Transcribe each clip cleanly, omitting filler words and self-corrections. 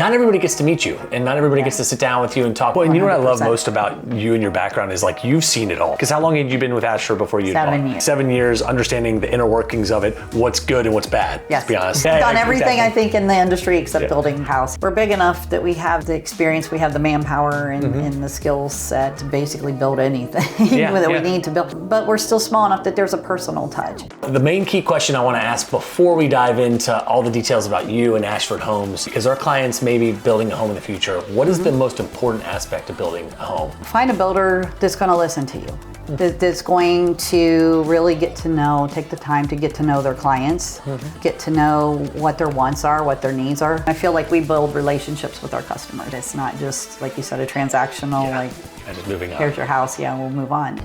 not everybody gets to meet you, and not everybody gets to sit down with you and talk. Well, and you know what I love most about you and your background is like you've seen it all. Because how long had you been with Ashford before you? 7 years. 7 years, understanding the inner workings of it, what's good and what's bad. Yes. To be honest. Done everything exactly. I think in the industry except building a house. We're big enough that we have the experience, we have the manpower and the skill set to basically build anything that we need to build. But we're still small enough that there's a personal touch. The main key question I want to ask before we dive into all the details about you and Ashford Homes, because our clients may be building a home in the future, what is the most important aspect of building a home? Find a builder that's going to listen to you. That's going to really get to know, take the time to get to know their clients, get to know what their wants are, what their needs are. I feel like we build relationships with our customers. It's not just, like you said, a transactional, Just moving on. Here's your house, we'll move on.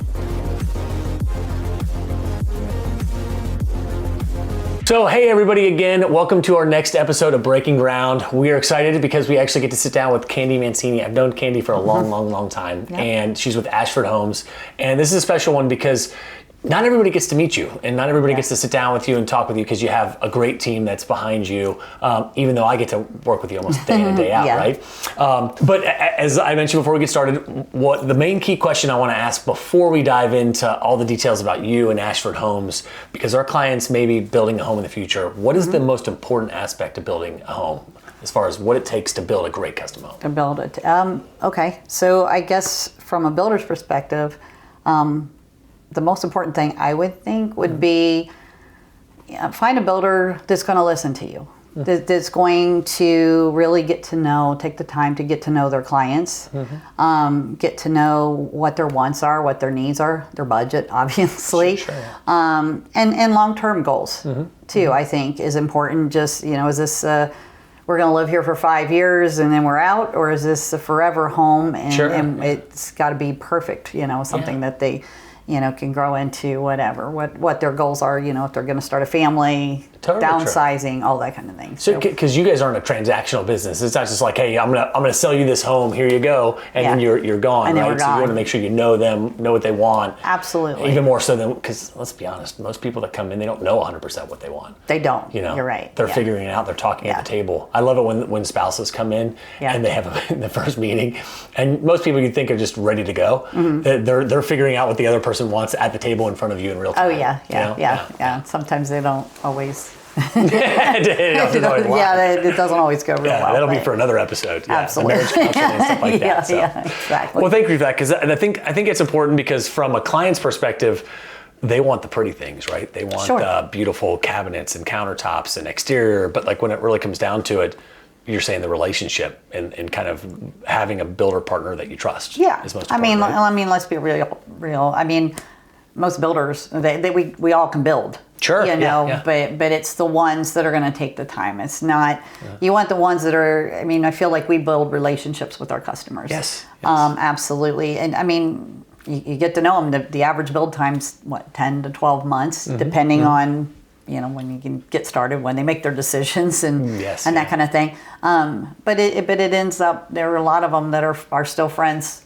So hey everybody again, welcome to our next episode of Breaking Ground. We are excited because we actually get to sit down with Kandi Mancini. I've known Kandi for a long time, and she's with Ashford Homes. And this is a special one because not everybody gets to meet you, and not everybody gets to sit down with you and talk with you because you have a great team that's behind you, even though I get to work with you almost day in and day out, right? But as I mentioned before we get started, what the main key question I want to ask before we dive into all the details about you and Ashford Homes, because our clients may be building a home in the future, what is the most important aspect of building a home as far as what it takes to build a great custom home? To build it. Okay, so I guess from a builder's perspective, the most important thing I would think would be find a builder that's going to listen to you, that's going to really get to know, take the time to get to know their clients, get to know what their wants are, what their needs are, their budget, obviously, and long-term goals too, I think is important. Just, is this, we're going to live here for 5 years and then we're out, or is this a forever home and it's got to be perfect, something that they can grow into, whatever, what their goals are, if they're going to start a family, downsizing, all that kind of thing. So, because you guys aren't a transactional business, it's not just like, hey, I'm gonna sell you this home, here you go, and then you're gone, and right? So you want to make sure you know them, know what they want. Absolutely. Even more so than, because let's be honest, most people that come in, they don't know 100% what they want. They don't. You're right. They're figuring it out. They're talking at the table. I love it when spouses come in and they have the first meeting, and most people you think are just ready to go. They're figuring out what the other person wants at the table in front of you in real time. Oh yeah. Sometimes they don't always. It doesn't always go real well. That'll be for another episode. Absolutely. Marriage counseling and stuff like that. Exactly. Well, thank you for that, because I think it's important because from a client's perspective, they want the pretty things, right? They want the beautiful cabinets and countertops and exterior, but like when it really comes down to it, you're saying the relationship and kind of having a builder partner that you trust. Yeah. Is most important, right? I mean, let's be real. I mean, most builders, we all can build. Sure. But it's the ones that are going to take the time. It's not, you want the ones that are, I feel like we build relationships with our customers. Yes. Absolutely. And you get to know them. The average build time's 10 to 12 months, depending on, when you can get started, when they make their decisions and that kind of thing. But it ends up, there are a lot of them that are still friends,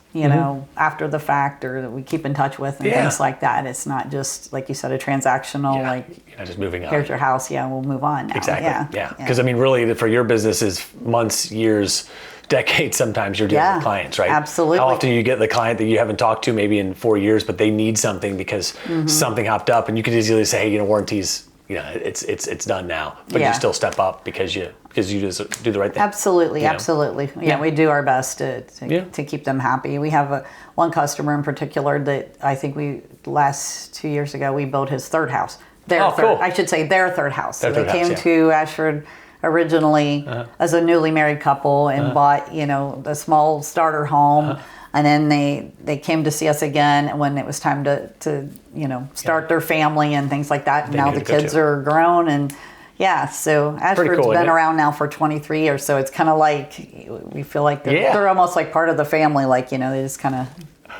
after the fact, or that we keep in touch with and things like that. It's not just, like you said, a transactional, you're not just moving on. Here's your house, we'll move on now. Exactly, because really for your business is months, years, decades sometimes you're dealing with clients, right? Absolutely. How often you get the client that you haven't talked to maybe in 4 years, but they need something because something hopped up, and you could easily say, hey, warranties, it's done now, but you still step up because you just do the right thing. Absolutely. We do our best to keep them happy. We have one customer in particular that I think last 2 years ago we built his third house. I should say their third house. So they came to Ashford originally as a newly married couple and bought a small starter home. And then they came to see us again when it was time to start their family and things like that. And now the kids are grown, and so Ashford's been around now for 23 years. So it's kind of like we feel like they're almost like part of the family. Like they just kind of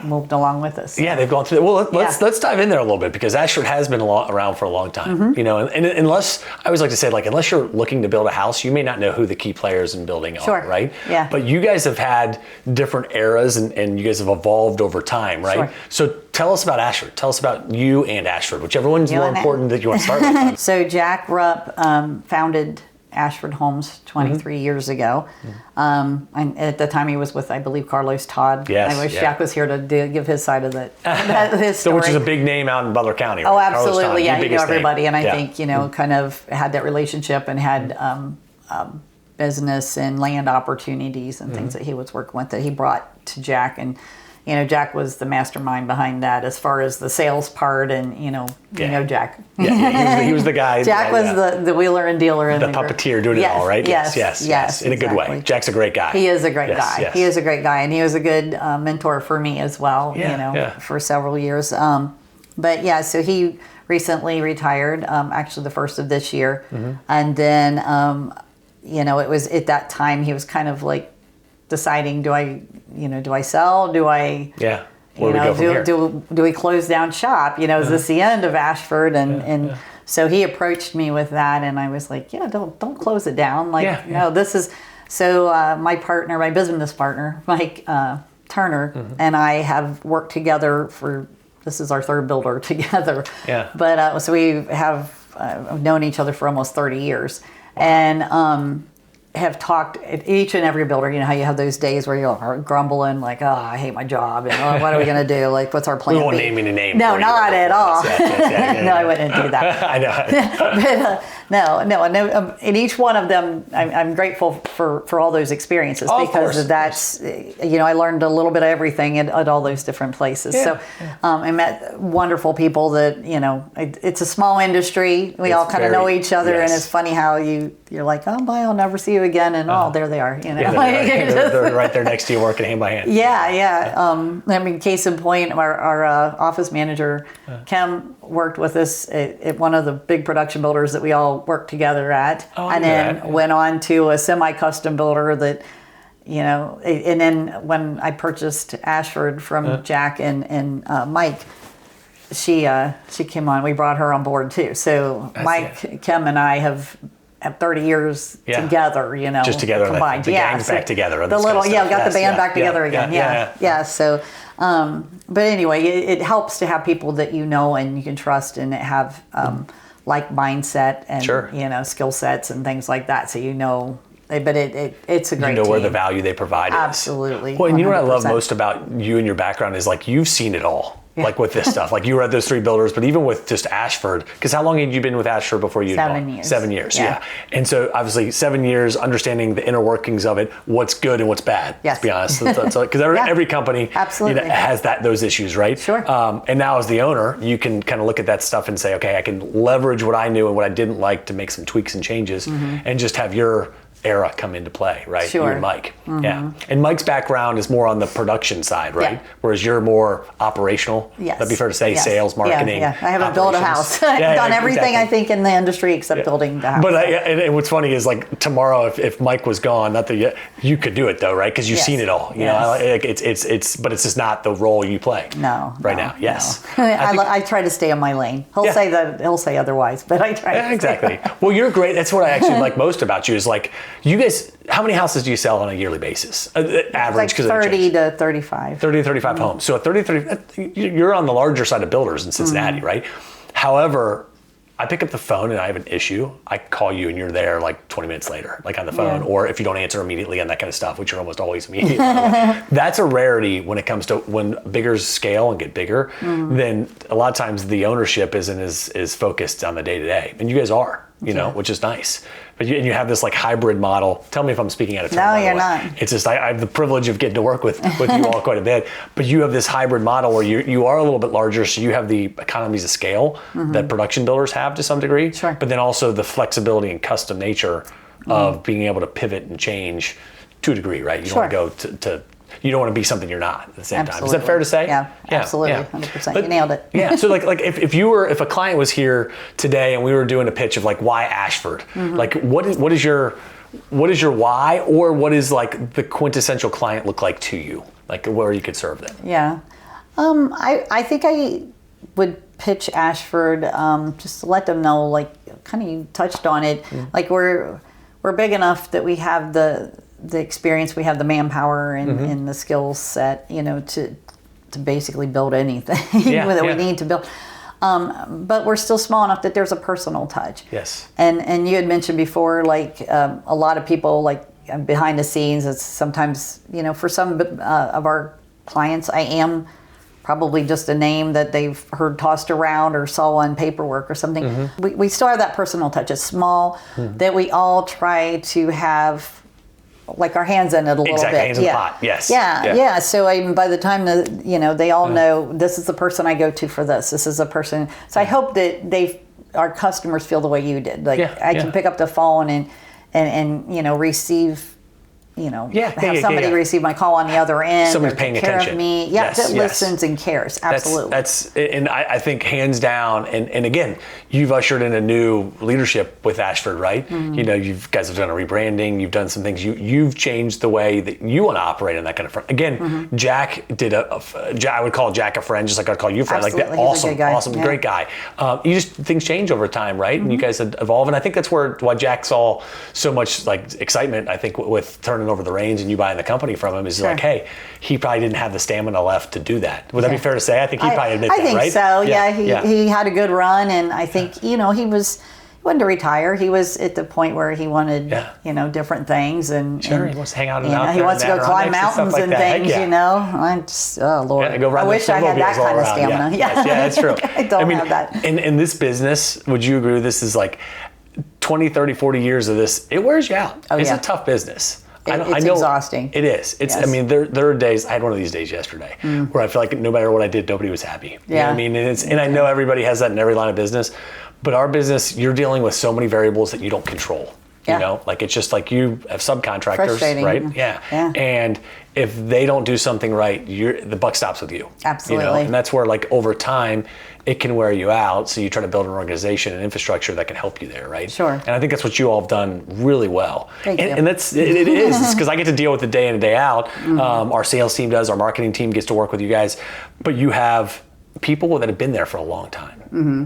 moved along with us. Yeah, they've gone through. Well, let's dive in there a little bit, because Ashford has been around for a long time. And unless I always like to say, unless you're looking to build a house, you may not know who the key players in building are, right? Yeah. But you guys have had different eras, and you guys have evolved over time, right? Sure. So tell us about Ashford. Tell us about you and Ashford, whichever one's more important that you want to start with. So Jack Rupp founded Ashford Homes 23 years ago. And at the time he was with, I believe, Charles Todd. Yes, I wish Jack was here to give his side of his story. So, which is a big name out in Butler County, right? Oh, absolutely. Yeah, you know everybody. Name. And I think, kind of had that relationship and had business and land opportunities and things that he was working with that he brought to Jack. And, Jack was the mastermind behind that as far as the sales part. And, Jack. Yeah, he was the guy. Jack was the wheeler and dealer. The puppeteer doing it all, right? Yes. In a good way. Jack's a great guy. He is a great guy. Yes. He is a great guy. And he was a good mentor for me as well, for several years. But yeah, so he recently retired, actually the first of this year. And then, it was at that time he was kind of like deciding, do I sell? Do I, where we go from here? Do we close down shop? Is this the end of Ashford? And so he approached me with that, and I was like, don't close it down. No, this is, so my business partner, Mike Turner, and I have worked together this is our third builder together. Yeah. But so we have known each other for almost 30 years. Wow. And have talked at each and every builder. How you have those days where you're grumbling like, oh, I hate my job, and what are we going to do? Like, what's our plan? We won't name any names. No, not at all. No, I wouldn't do that. I know. But, no. In each one of them, I'm grateful for all those experiences because that's, I learned a little bit of everything at all those different places. So I met wonderful people that, it's a small industry. We all kind of know each other, and it's funny how you're like, oh, bye, I'll never see you again, and there they are. They're right there next to you working hand by hand. Yeah. Case in point, our office manager, Kim, worked with us at one of the big production builders that we all worked together at, and then went on to a semi-custom builder that, and then when I purchased Ashford from Jack and Mike, she came on. We brought her on board too. So Mike, Kim, and I have 30 years together, just together, combined. The gang's back together. The little, got the band back together again. Yeah. So, but anyway, it helps to have people that and you can trust and have like mindset and skill sets and things like that. So but it's a great team. Where the value they provide is. Absolutely. Well, and you know what I love most about you and your background is like you've seen it all. Like with this stuff, like you were at those three builders, but even with just Ashford, because how long had you been with Ashford before you? 7 years. 7 years, yeah. And so obviously 7 years, understanding the inner workings of it, what's good and what's bad. Yes. To be honest, because every company has those issues, right? Sure. And now as the owner, you can kind of look at that stuff and say, okay, I can leverage what I knew and what I didn't like to make some tweaks and changes, and just have your era come into play, right? Sure. You and Mike. Yeah. And Mike's background is more on the production side, right? Whereas you're more operational. Yes. That'd be fair to say, sales, marketing. Yeah. I haven't built a house. I've done everything I think in the industry except building the house. But and what's funny is like tomorrow, if Mike was gone, not that you could do it though, right? Because you've seen it all. You know, but it's just not the role you play. No. Right now. Yes. No. I try to stay in my lane. He'll say otherwise, but I try. Yeah, exactly. Well, you're great. That's what I actually like most about you is like you guys. How many houses do you sell on a yearly basis? Average, because like 30 to 35. 30 to 35 homes. So 30, you're on the larger side of builders in Cincinnati, right? However, I pick up the phone and I have an issue. I call you and you're there like 20 minutes later, like on the phone, or if you don't answer immediately on that kind of stuff, which you're almost always immediate. That's a rarity when it comes to when biggers scale and get bigger. Then a lot of times the ownership isn't as focused on the day to day, and you guys are. Which is nice. But you have this like hybrid model. Tell me if I'm speaking out of turn. No, you're not. It's just I have the privilege of getting to work with you all quite a bit. But you have this hybrid model where you are a little bit larger, so you have the economies of scale that production builders have to some degree. Sure. But then also the flexibility and custom nature of being able to pivot and change to a degree, right? You don't want to go to you don't want to be something you're not at the same time. Is that fair to say? Yeah, absolutely. 100%. You nailed it. Yeah. So like if a client was here today and we were doing a pitch of like why Ashford, like what is your why, or what is like the quintessential client look like to you? Like where you could serve them? Yeah. I think I would pitch Ashford just to let them know, like kind of you touched on it, like we're big enough that we have the experience, we have the manpower and the skill set, to basically build anything that we need to build. But we're still small enough that there's a personal touch. Yes. And you had mentioned before, like a lot of people, like behind the scenes, it's sometimes, for some of our clients, I am probably just a name that they've heard tossed around or saw on paperwork or something. Mm-hmm. We still have that personal touch. It's small, that we all try to have like our hands in it a little bit. Hands in the pot. Yes. Yeah. So by the time they all know this is the person I go to for this. This is a person. So I hope that our customers feel the way you did. Like I can pick up the phone and receive. Have somebody receive my call on the other end. Somebody's paying attention. Of me. That listens and cares. Absolutely. And I think hands down, and again, you've ushered in a new leadership with Ashford, right? Mm-hmm. You guys have done a rebranding. You've done some things. You've changed the way that you want to operate in that kind of front. Again, Jack did I would call Jack a friend, just like I'd call you a friend. Absolutely. Like that. Awesome, great guy. Things change over time, right? And you guys evolve. And I think that's why Jack saw so much like excitement, I think, with turning over the reins and you buying the company from him is like, hey, he probably didn't have the stamina left to do that. Would that be fair to say? I think he probably admit that, right? I think so. Yeah, he had a good run, and I think he wanted to retire. He was at the point where he wanted different things, and he wants to hang out in the mountains. He wants to go climb mountains and things. I just, oh Lord, I wish I had that kind of stamina. Yeah, that's true. I don't have that. In this business, would you agree with this? Is like 20, 30, 40 years of this, it wears you out. It's a tough business. It's exhausting. It is. It's. Yes. I mean, there are days. I had one of these days yesterday where I feel like no matter what I did, nobody was happy. You know what I mean, and I know everybody has that in every line of business, but our business, you're dealing with so many variables that you don't control. Like it's just like you have subcontractors, right? Yeah. And if they don't do something right, the buck stops with you. Absolutely. And that's where, like, over time, it can wear you out. So you try to build an organization and infrastructure that can help you there, right? Sure. And I think that's what you all have done really well. Thank you. And it is because I get to deal with it day in and day out. Our sales team does. Our marketing team gets to work with you guys. But you have people that have been there for a long time.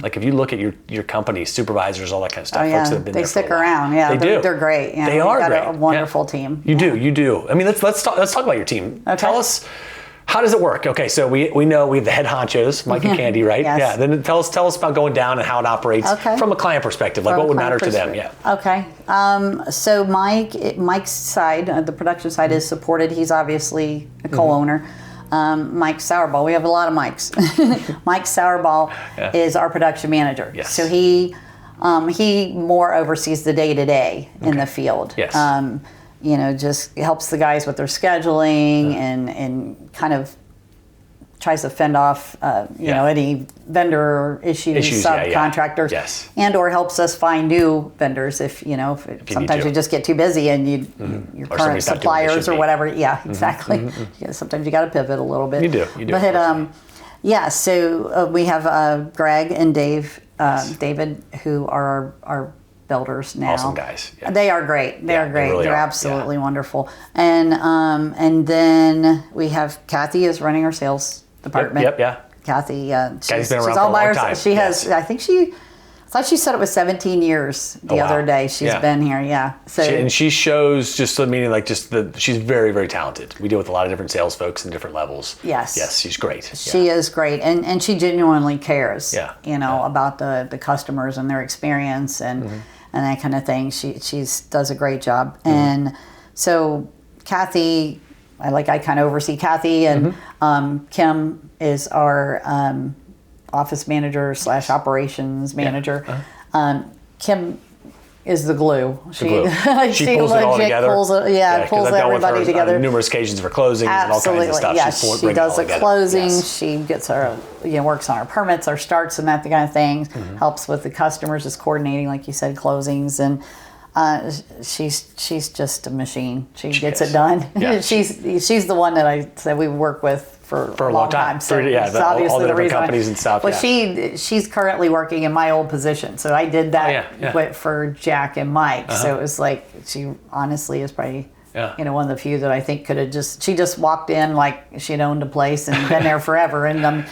Like if you look at your company, supervisors, all that kind of stuff, folks that have been there for a while. They stick around. Yeah, they're great. They are great. Got a wonderful team. You do. I mean, let's talk about your team. Okay. Tell us, how does it work? Okay, so we know we have the head honchos, Mike and Kandi, right? Yes. Yeah. Then tell us about going down and how it operates from a client perspective. Like what would matter to them? Yeah. Okay. So Mike's side, the production side, is supported. He's obviously a co-owner. Mike Sauerball. We have a lot of Mikes. Mike Sauerball is our production manager. Yes. So he more oversees the day-to-day in the field. Yes. Just helps the guys with their scheduling and kind of tries to fend off any vendor issues, subcontractors, Yes. and or helps us find new vendors if sometimes you just get too busy and your current suppliers or whatever. Yeah, exactly. Sometimes you got to pivot a little bit. You do. But so we have Greg and David, who are our builders now. Awesome guys. Yes. They are great. They are great. Really They're absolutely wonderful. And then we have Kathy is running our sales department. Yep. Kathy, Kathy's been around for a long time. She has, I thought she said it was 17 years the other day she's been here. Yeah. So she shows she's very, very talented. We deal with a lot of different sales folks in different levels. Yes, she's great. She is great, and she genuinely cares. Yeah. About the customers and their experience and that kind of thing. She does a great job, and so Kathy. I kind of oversee Kathy, and Kim is our office manager / operations manager. Kim is the glue. She pulls it all together. Pulls everybody together. On numerous occasions for closings and all kinds of stuff. Yes, she does the closings. Yes. She gets our, works on our permits, our starts, and that kind of thing. Helps with the customers, is coordinating, like you said, closings, and she's just a machine. She gets it done. Yeah. she's the one that I said we work with for a long time. So obviously all the different reason companies and stuff. Well, she's currently working in my old position, so I did that for Jack and Mike. So it was like she honestly is probably one of the few that I think could have she just walked in like she'd owned a place and been there forever, and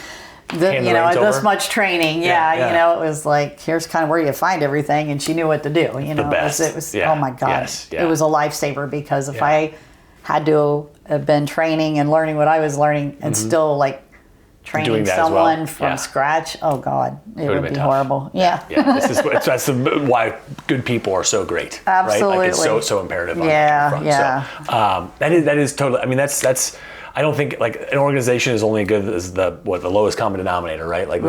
this much training. It was like, here's kind of where you find everything, and she knew what to do. The best. It was oh my God. Yes. It was a lifesaver, because if I had to have been training and learning what I was learning and still training that as well. someone from scratch, oh God, it would be tough. horrible. Yeah. That's why good people are so great. Absolutely. Right? Like it's so imperative on Yeah, front. yeah. So that is totally, I mean, that's I don't think like an organization is only good as the lowest common denominator, right? Like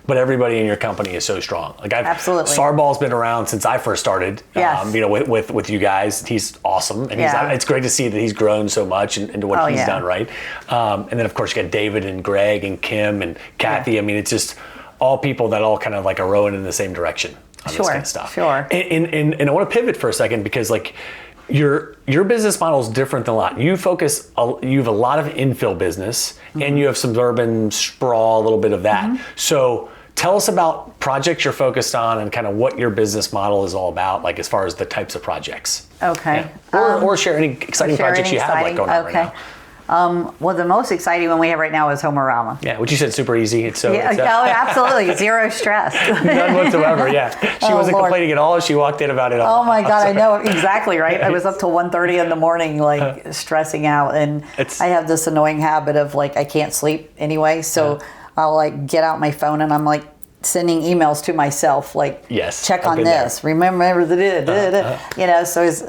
but everybody in your company is so strong. Like Absolutely. Starball's been around since I first started. Yes. With you guys, he's awesome, and it's great to see that he's grown so much into what he's done, right? And then of course you got David and Greg and Kim and Kathy. Yeah. I mean, it's just all people that all kind of like are rowing in the same direction on this kind of stuff. Sure. And I want to pivot for a second because like. Your business model is different than a lot. You have a lot of infill business and you have some urban sprawl, a little bit of that. So tell us about projects you're focused on and kind of what your business model is all about, like as far as the types of projects. Okay. Yeah. Or share any exciting projects you have like going on right now. Well, the most exciting one we have right now is Homerama. Yeah, which you said super easy. It's absolutely. Zero stress. None whatsoever, yeah. She wasn't complaining at all. She walked in about it all. Oh my God, I know. Exactly, right? I was up till 1:30 in the morning, like stressing out. And I have this annoying habit of like, I can't sleep anyway. So I'll like get out my phone and I'm like, sending emails to myself, like, check on this, remember the so it's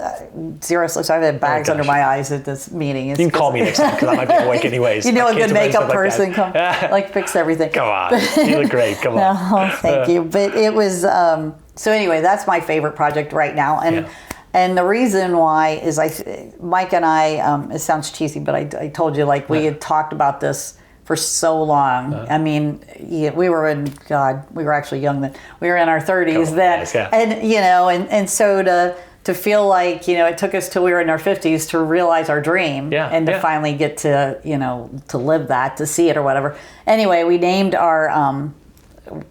zero sleep. So I've had bags under my eyes at this meeting. You can call me next time because I might be awake anyways. A good makeup person come like fix everything. Come on, you look great. Come on. No, thank you. But it was so anyway. That's my favorite project right now, and the reason why is Mike and I. It sounds cheesy, but I told you like we had talked about this for so long. I mean, we were actually young then. We were in our 30s then. Nice, and so to feel like, it took us till we were in our 50s to realize our dream and to finally get to, to live that, to see it or whatever. Anyway, we named our,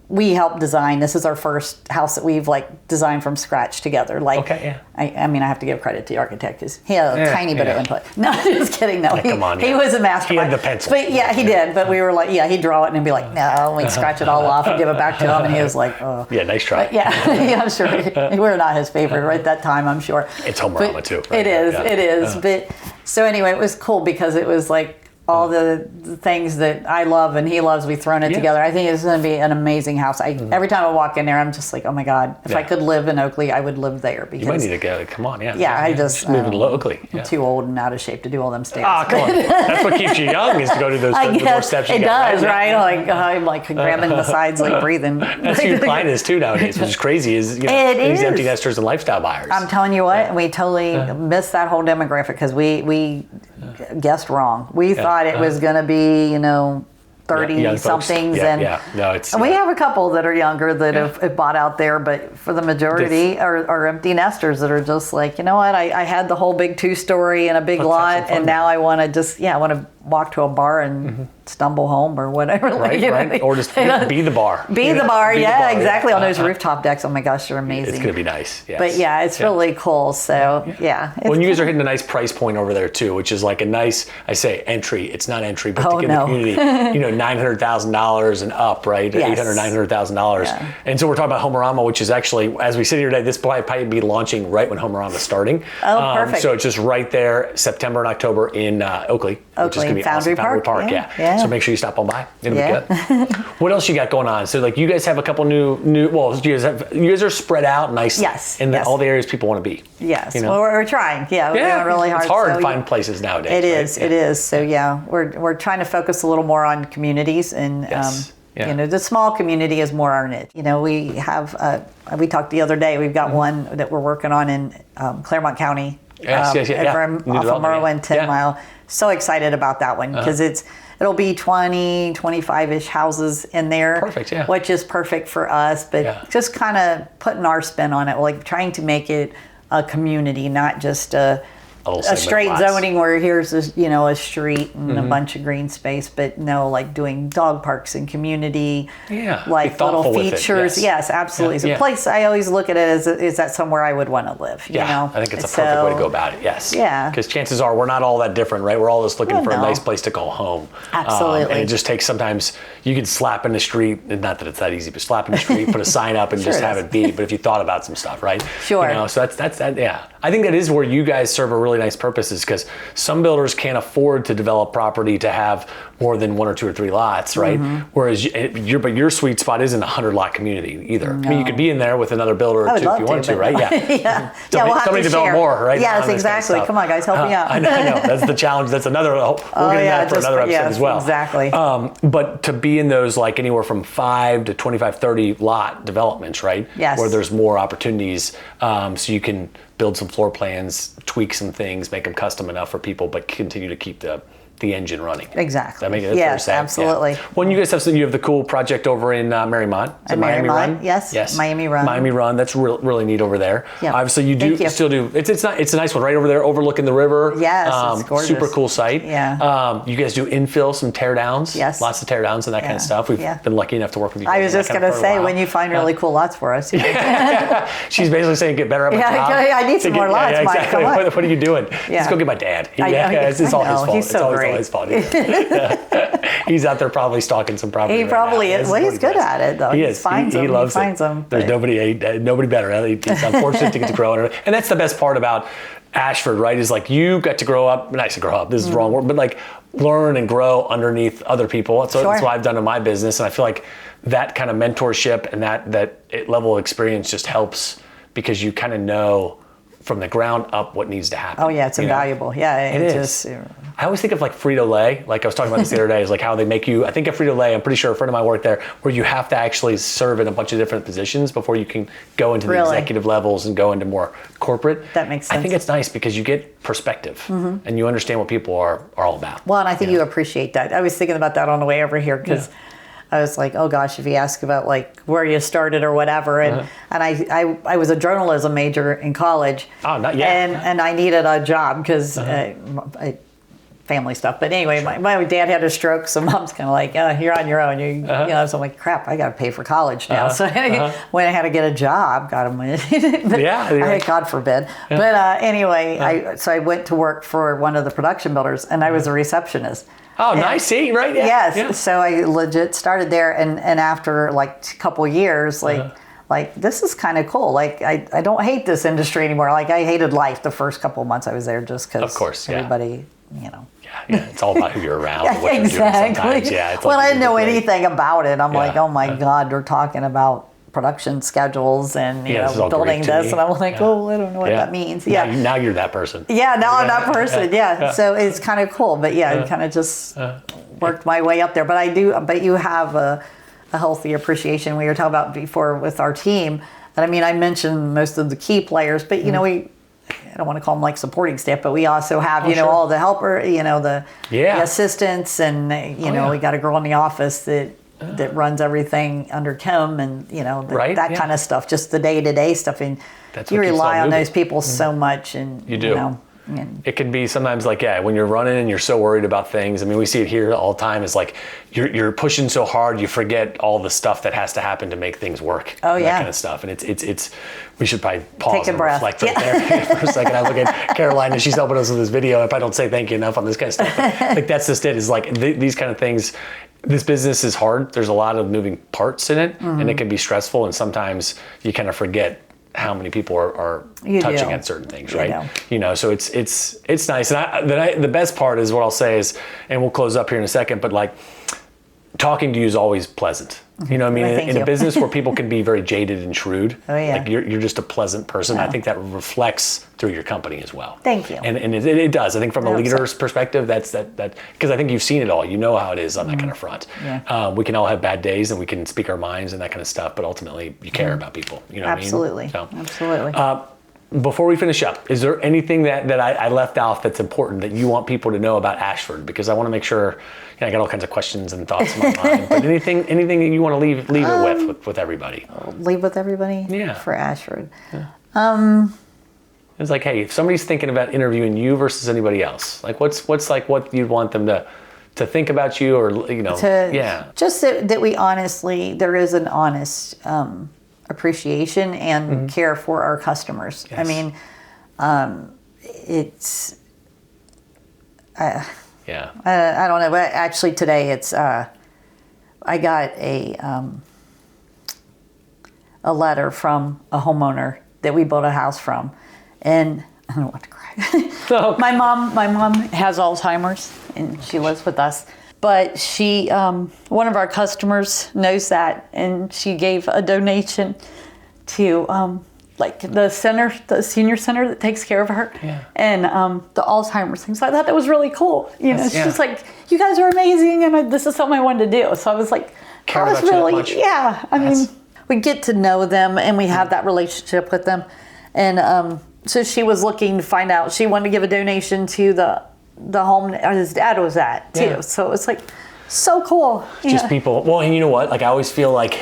we helped design. This is our first house that we've like designed from scratch together. Like, I mean, I have to give credit to the architect because he had a tiny bit of input. No, just kidding. No, he was a mastermind. He had the pencil. But he did. But we were like, he'd draw it and be like, no, we'd scratch it all off and give it back to him. And he was like, oh. Yeah, nice try. But I'm sure. We're not his favorite right at that time, I'm sure. It's Homerama too. Right? It is. But so anyway, it was cool because it was like, all the things that I love and he loves, we've thrown it together. I think it's going to be an amazing house. Every time I walk in there, I'm just like, oh my God, if I could live in Oakley, I would live there. Because you might need to go. Come on, I just move to Oakley. I'm too old and out of shape to do all them stairs. Oh, come on. That's what keeps you young is to go to those the more steps you it does, right? Like I'm like grabbing the sides, like breathing. That's who your client is too nowadays, which is crazy. Is these empty nesters and lifestyle buyers. I'm telling you what, we totally missed that whole demographic because we guessed wrong. We thought it was going to be 30 somethings and we have a couple that are younger that have bought out there, but for the majority are empty nesters that are just like, you know what, I had the whole big 2-story and a big lot and now I want to just walk to a bar and stumble home or whatever. Right. Or just be the bar. Be the bar, exactly. On those rooftop decks. Oh my gosh, they're amazing. It's going to be nice. Yes. But it's really cool. So Well, you guys are hitting a nice price point over there too, which is like a nice, I say entry. It's not entry, but to get the community, $900,000 and up, right? Yes. $800,000, $900,000. Yeah. And so we're talking about Homerama, which is actually, as we sit here today, this will probably be launching right when Homerama is starting. Oh, perfect. So it's just right there, September and October in Oakley, which is going to be Foundry awesome. Park. Yeah. So make sure you stop on by. It'll be good. What else you got going on? So like you guys have a couple new well, you guys are spread out nicely. Yes. In all the areas people want to be. Yes. Well, we're trying. We're doing really hard. It's hard to find places nowadays. It is. It is. So we're trying to focus a little more on communities and the small community is more our niche. We have we talked the other day. We've got one that we're working on in Claremont County. Off of Merwin, 10 Mile. So excited about that one because it'll be 20, 25-ish houses in there. Perfect, which is perfect for us, but just kind of putting our spin on it, like trying to make it a community, not just a straight zoning where here's a street and a bunch of green space, but like doing dog parks and community, like little features. Yes, absolutely. So place I always look at it as is that somewhere I would want to live. I think it's a perfect way to go about it. Yes. Yeah. Because chances are we're not all that different, right? We're all just looking for a nice place to call home. Absolutely. And it just takes sometimes you can slap in the street, not that it's that easy, but slap in the street, put a sign up, and just have it be. But if you thought about some stuff, right? Sure. So that's that. Yeah. I think that is where you guys serve a really really nice purposes, because some builders can't afford to develop property to have more than 1 or 2 or 3 lots, right? Whereas your sweet spot isn't a 100 lot community either. I mean, you could be in there with another builder or two if you wanted to, right? Yeah. Somebody develop more, right? Yes, exactly. Come on, guys, help me out. I know. That's the challenge. That's another. We'll get into that for another episode as well. Exactly. But to be in those like anywhere from 5 to 25, 30 lot developments, right? Yes. Where there's more opportunities, so you can build some floor plans, tweak some things, make them custom enough for people, but continue to keep the engine running. Exactly. That makes it yes, absolutely. Yeah. Well, you guys have the cool project over in Marymount. Is it Miami Run? Yes. Miami Run. Miami Run. That's really neat over there. Yep. Obviously, you still do. It's a nice one right over there, overlooking the river. Yes, it's gorgeous. Super cool site. Yeah. You guys do infill, some tear downs. Yes. Lots of tear downs and that kind of stuff. We've been lucky enough to work with you. I was just going to say, when you find really cool lots for us. She's basically saying, get better at my job. I need some more lots, Mike. Exactly. Come on. What are you doing? Let's go get my dad. It's all his fault. He's so great. It's always his fault. He's out there probably stalking some property. He probably is. Well, he's good at it, though. He is. He loves it. There's nobody better. He's unfortunate to get to grow. And that's the best part about Ashford, right? Is like you got to grow up. Nice to grow up. This is the wrong word, but like learn and grow underneath other people. That's what I've done in my business, and I feel like that kind of mentorship and that level of experience just helps, because you kind of know from the ground up what needs to happen. Oh yeah, it's invaluable. Yeah, it is. I always think of like Frito-Lay, like I was talking about this the other day, is like how they make you, I think of Frito-Lay, I'm pretty sure a friend of mine worked there, where you have to actually serve in a bunch of different positions before you can go into the executive levels and go into more corporate. That makes sense. I think it's nice because you get perspective and you understand what people are all about. Well, and I think you appreciate that. I was thinking about that on the way over here, because I was like, oh gosh, if you ask about like where you started or whatever, and I was a journalism major in college. Oh, not yet. And I needed a job because family stuff. But anyway, my dad had a stroke, so mom's kind of like, you're on your own. You know, so I'm like, crap, I got to pay for college now. So when I had to get a job, got him. God forbid. But anyway, so I went to work for one of the production builders, and I was a receptionist. Oh, nice. See, right? Yeah. Yes. Yeah. So I legit started there, and after like a couple years, like this is kind of cool. Like I don't hate this industry anymore. Like I hated life the first couple of months I was there, just because of course, everybody, you know. Yeah, it's all about who you're around. And what you're doing sometimes. Yeah, well, I didn't know anything about it. I'm like, oh my God, they're talking about production schedules and you know, building this, and I'm like, oh, I don't know what that means. Yeah. Now you're that person. Yeah, now I'm that person. Yeah. So it's kind of cool, but I kind of just worked my way up there. But but you have a healthy appreciation. We were talking about before with our team. And I mean, I mentioned most of the key players, but you know, I don't want to call them like supporting staff, but we also have, all the helper, the assistants, and you know, we got a girl in the office that runs everything under Kim, and that kind of stuff, just the day-to-day stuff, and you rely on those people so much, and you do. It can be sometimes like, when you're running and you're so worried about things. I mean, we see it here all the time. It's like you're pushing so hard, you forget all the stuff that has to happen to make things work. Oh, that kind of stuff. And it's we should probably pause and reflect right there for a second. I look at Caroline, and she's helping us with this video. If I don't say thank you enough on this kind of stuff, but, like that's just it. Is like these kind of things. This business is hard. There's a lot of moving parts in it, and it can be stressful. And sometimes you kind of forget how many people are touching at certain things, right? So it's nice. And the best part is what I'll say is, and we'll close up here in a second, but like talking to you is always pleasant. You know what I mean? In a business where people can be very jaded and shrewd, like you're just a pleasant person. I think that reflects through your company as well. Thank you. And it does. I think from a leader's perspective, that's that because I think you've seen it all. You know how it is on that kind of front. We can all have bad days, and we can speak our minds and that kind of stuff, but ultimately you care about people. You know what I mean? So, absolutely. Before we finish up, is there anything that I left off that's important that you want people to know about Ashford? Because I want to make sure, I got all kinds of questions and thoughts in my mind, but anything that you want to leave it with everybody? Leave with everybody? Yeah. For Ashford. Yeah. It's like, hey, if somebody's thinking about interviewing you versus anybody else, like what's like what you'd want them to think about you, or just that we honestly, there is an honest appreciation and care for our customers. Yes. I mean, it's I don't know, but actually today it's I got a letter from a homeowner that we built a house from, and I don't want to cry. Oh. My mom has Alzheimer's, and she lives with us. But she, one of our customers knows that, and she gave a donation to like the center, the senior center that takes care of her, and the Alzheimer's things. So I thought that was really cool. You know, she's like, "You guys are amazing, and this is something I wanted to do." So I was like, Care "I was about you that really, much? yeah." I mean, we get to know them, and we have that relationship with them, and so she was looking to find out. She wanted to give a donation to the home his dad was at too. Yeah. So it's like so cool. Just people. Well, and you know what? Like I always feel like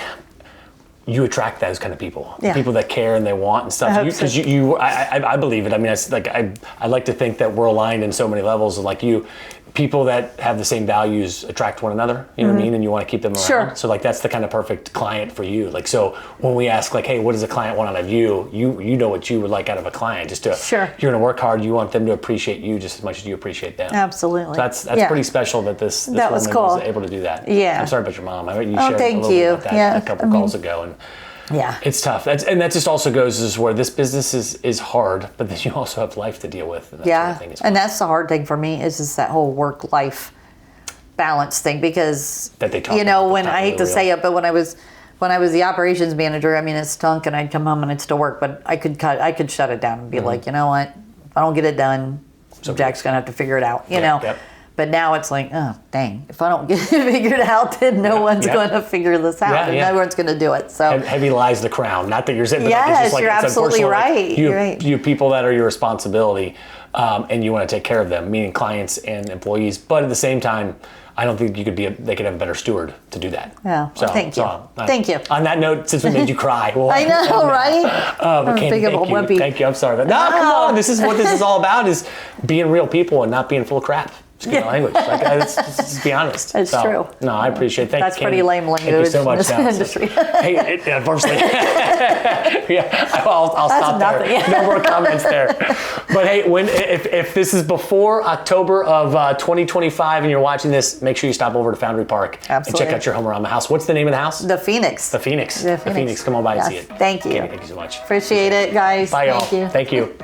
you attract those kind of people, people that care and they want and stuff. Because I believe it. I mean, it's like I like to think that we're aligned in so many levels. Like people that have the same values attract one another. You know what I mean? And you want to keep them around. Sure. So like that's the kind of perfect client for you. Like so when we ask like, hey, what does a client want out of you? You know what you would like out of a client. Just to you're going to work hard. You want them to appreciate you just as much as you appreciate them. Absolutely. So that's pretty special that this woman was able to do that. Yeah. I'm sorry about your mom. I heard you shared a little bit about that a couple calls ago. And it's tough. That just also goes as where this business is hard, but then you also have life to deal with. And that sort of thing as well. And that's the hard thing for me is that whole work-life balance thing, because that they talk you know, about when I hate to say it, but when I was the operations manager, I mean, it stunk, and I'd come home and I'd still work, but I could shut it down and be like, you know what, if I don't get it done, Jack's gonna have to figure it out, you know. Yep. But now it's like, oh, dang, if I don't get it figured out, then no one's going to figure this out, and no one's going to do it. So heavy lies the crown. Not that you're saying, but yes, it's just like, you're it's absolutely right. Like you have people that are your responsibility, and you want to take care of them, meaning clients and employees. But at the same time, I don't think they could have a better steward to do that. Yeah. So, thank you. Thank you. On that note, since we made you cry, I know, right? But Kandi, thank you. I'm sorry, but no, come on. This is what this is all about: is being real people and not being full of crap. Language. Like, let's be honest. It's true. No, I appreciate it. Thank That's you, pretty lame language. Thank you so much. In this industry. Hey, unfortunately, I'll stop there. Yeah. No more comments there. But hey, if this is before October of 2025 and you're watching this, make sure you stop over to Foundry Park and check out your home around the house. What's the name of the house? The Phoenix. The Phoenix. The Phoenix. Come on by and see it. Thank you. Kandi, thank you so much. Appreciate it, guys. Bye, y'all. Thank you. Thank you.